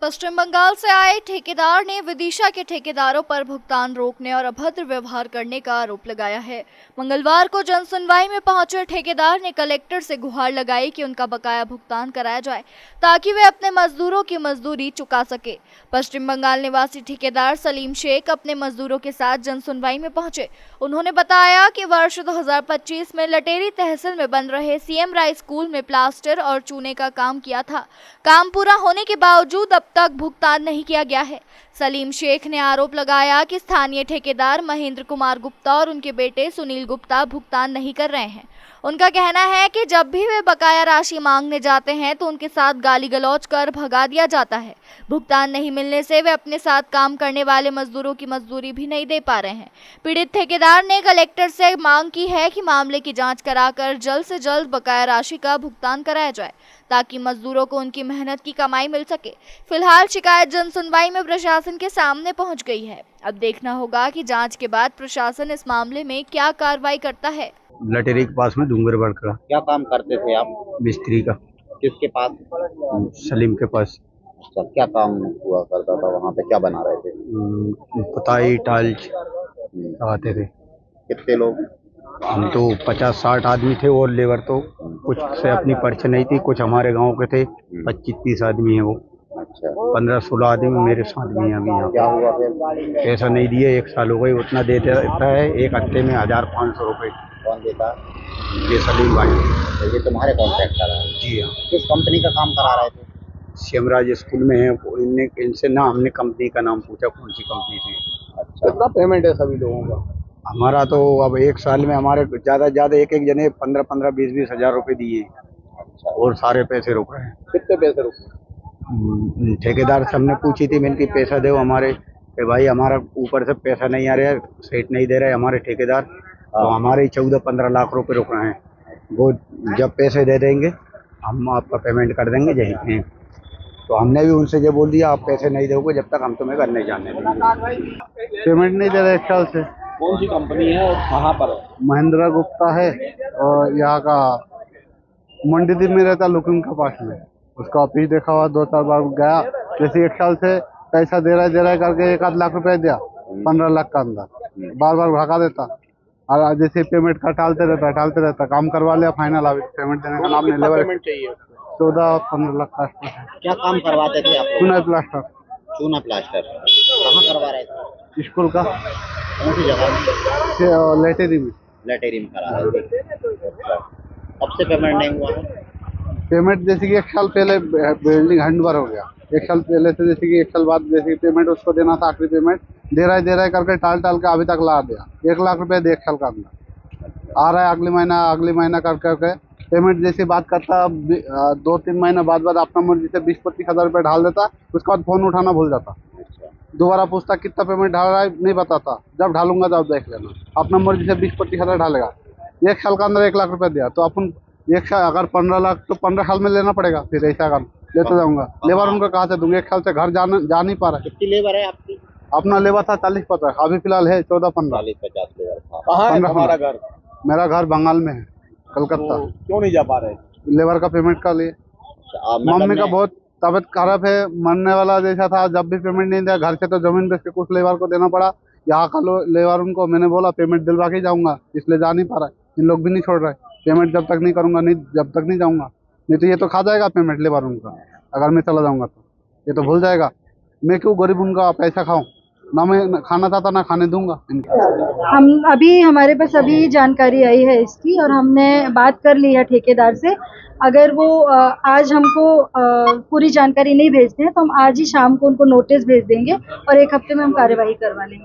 पश्चिम बंगाल से आए ठेकेदार ने विदिशा के ठेकेदारों पर भुगतान रोकने और अभद्र व्यवहार करने का आरोप लगाया है। मंगलवार को जनसुनवाई में पहुंचे ठेकेदार ने कलेक्टर से गुहार लगाई कि उनका बकाया भुगतान कराया जाए ताकि वे अपने मजदूरों की मजदूरी चुका सके। पश्चिम बंगाल निवासी ठेकेदार सलीम शेख अपने मजदूरों के साथ जनसुनवाई में पहुंचे। उन्होंने बताया कि वर्ष 2025 में लटेरी तहसील में बन रहे सीएम राय स्कूल में प्लास्टर और चूने का काम किया था। काम पूरा होने के बावजूद अब तक भुगतान नहीं किया गया है। सलीम शेख ने आरोप लगाया कि स्थानीय ठेकेदार महेंद्र कुमार गुप्ता और उनके बेटे सुनील गुप्ता भुगतान नहीं कर रहे हैं। उनका कहना है कि जब भी वे बकाया राशि मांगने जाते हैं तो उनके साथ गाली गलौज कर भगा दिया जाता है। भुगतान नहीं मिलने से वे अपने साथ काम करने वाले मजदूरों की मजदूरी भी नहीं दे पा रहे हैं। पीड़ित ठेकेदार ने कलेक्टर से मांग की है कि मामले की जांच कराकर जल्द से जल्द बकाया राशि का भुगतान कराया जाए ताकि मजदूरों को उनकी मेहनत की कमाई मिल सके। फिलहाल शिकायत जनसुनवाई में प्रशासन के सामने पहुंच गई है। अब देखना होगा कि जांच के बाद प्रशासन इस मामले में क्या कार्रवाई करता है। लटेरी के पास में डूंगरगढ़ का। क्या काम करते थे आप? मिस्त्री का। किसके पास? सलीम के पास। अच्छा, क्या काम हुआ करता था वहाँ पे? क्या बना रहे थे? पुताई टाइल्स लगाते थे। कितने लोग? हम तो 50-60 आदमी थे और लेबर तो कुछ से अपनी पर्ची नहीं थी, कुछ हमारे गांव के थे। 25-30 आदमी है वो। अच्छा, 15-16 आदमी मेरे साथ भी हैं अभी यहाँ। क्या हुआ फिर? पैसा नहीं दिए, 1 साल हो गए। उतना देता है, एक हफ्ते में 1500 रुपये। कौन देता? ये सलीम भाई। तो ये तुम्हारे कॉन्ट्रैक्टर है? जी हाँ। किस कंपनी का काम करा रहे थे? श्यामराज स्कूल में है। इनसे ना हमने कंपनी का नाम पूछा, कौन सी कंपनी से। अच्छा, कितना पेमेंट है सभी लोगों का? हमारा तो अब 1 साल में हमारे ज़्यादा से ज़्यादा एक जने 15-15, 20-20 हज़ार रुपये दिए। अच्छा, और सारे पैसे रुक रहे हैं। कितने पैसे रुके? ठेकेदार से हमने पूछी थी, मैंने कि पैसा दो हमारे। भाई हमारा ऊपर से पैसा नहीं आ रहा है, सेट नहीं दे रहे हमारे ठेकेदार। तो हमारे 14-15 लाख रुपए रुक रहे हैं। वो जब पैसे दे देंगे हम आपका पेमेंट कर देंगे यहीं। तो हमने भी उनसे ये बोल दिया, आप पैसे नहीं दोगे जब तक हम तुम्हें घर नहीं जाने देंगे। पेमेंट नहीं दे रहे 1 साल से। कौन सी कंपनी है और कहाँ पर है? महेंद्र गुप्ता है और यहाँ का मंडी दिन में रहता, लुकिंग के पास में। उसका ऑफिस देखा हुआ, 2-4 बार गया। जैसे 1 साल से पैसा दे रहा है करके 1 आध लाख रुपए दिया 15 लाख का अंदर। बार बार भगा देता और जैसे पेमेंट का टालते रहता। काम करवा लिया फाइनल, अभी पेमेंट देने का नाम नहीं। लेबर पेमेंट चाहिए? 14-15 लाख का आसपास है। क्या काम करवाते थे आप? चूना प्लास्टर। चूना प्लास्टर कहाँ करवा रहे थे? स्कूल का। कौन सी जगह? लेटेरी में। लटेरी में करा रहे थे। अच्छा, अब से पेमेंट नहीं हुआ है? पेमेंट जैसे कि 1 साल पहले बिल्डिंग हैंडओवर हो गया। 1 साल पहले से जैसे कि 1 साल बाद जैसे कि पेमेंट उसको देना था, आखिरी पेमेंट दे रहा है करके टाल के अभी तक ला दिया। 1 लाख रुपए दे 1 साल का अंदर आ रहा है। अगले महीना करके पेमेंट जैसे बात करता, 2-3 महीना बाद अपना मर्जी से 20-25 हज़ार रुपये ढाल देता। उसके बाद फोन उठाना भूल जाता। दोबारा पूछता कितना पेमेंट ढाल रहा है, नहीं बताता। जब ढालूंगा तब देख लेना। अपना मर्जी से 20-25 हज़ार ढालेगा। 1 साल का अंदर 1 लाख रुपए दिया तो अपन 1 साल अगर 15 लाख तो 15 साल में लेना पड़ेगा। फिर ऐसा काम लेते जाऊंगा। लेबर उनका कहाँ से दूंगा? 1 साल से घर जा नहीं पा रहा है। कितनी लेबर है आपकी? अपना लेबर था 40-50, अभी फिलहाल है 14-15। 40-50 लेबर था। कहाँ है हमारा घर? मेरा घर बंगाल में है, कलकत्ता। तो क्यों नहीं जा पा रहे? लेबर का पेमेंट का लिए। मम्मी का बहुत तबीयत खराब है, मरने वाला जैसा था। जब भी पेमेंट नहीं दिया, घर से तो जमीन बेच के कुछ लेबर को देना पड़ा। यहाँ का लेबर उनको मैंने बोला पेमेंट दिलवा के जाऊंगा, इसलिए जा नहीं पा रहा है। इन लोग भी नहीं छोड़ रहे। पेमेंट जब तक नहीं करूंगा, जब तक नहीं जाऊंगा, नहीं तो ये तो खा जाएगा पेमेंट लेबर उनका। अगर मैं चला जाऊंगा तो ये तो भूल जाएगा। मैं क्यों गरीब उनका पैसा खाऊं? ना मैं खाना चाहता ना खाने दूंगा। हम अभी हमारे पास अभी जानकारी आई है इसकी और हमने बात कर ली है ठेकेदार से। अगर वो आज हमको पूरी जानकारी नहीं भेजते हैं तो हम आज ही शाम को उनको नोटिस भेज देंगे और 1 हफ्ते में हम कार्यवाही करवा लेंगे।